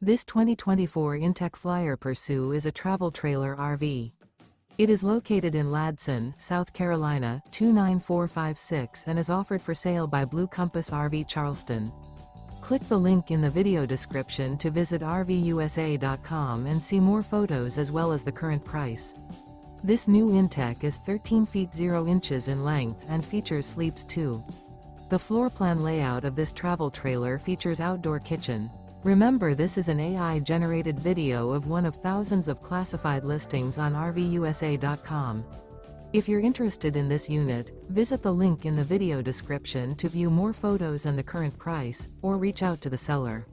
This 2024 inTech Flyer Pursue is a travel trailer RV. It is located in Ladson, South Carolina, 29456 and is offered for sale by Blue Compass RV Charleston. Click the link in the video description to visit RVUSA.com and see more photos as well as the current price. This new inTech is 13 feet 0 inches in length and features sleeps 2. The floor plan layout of this travel trailer features outdoor kitchen. Remember, this is an AI-generated video of one of thousands of classified listings on RVUSA.com. If you're interested in this unit, visit the link in the video description to view more photos and the current price, or reach out to the seller.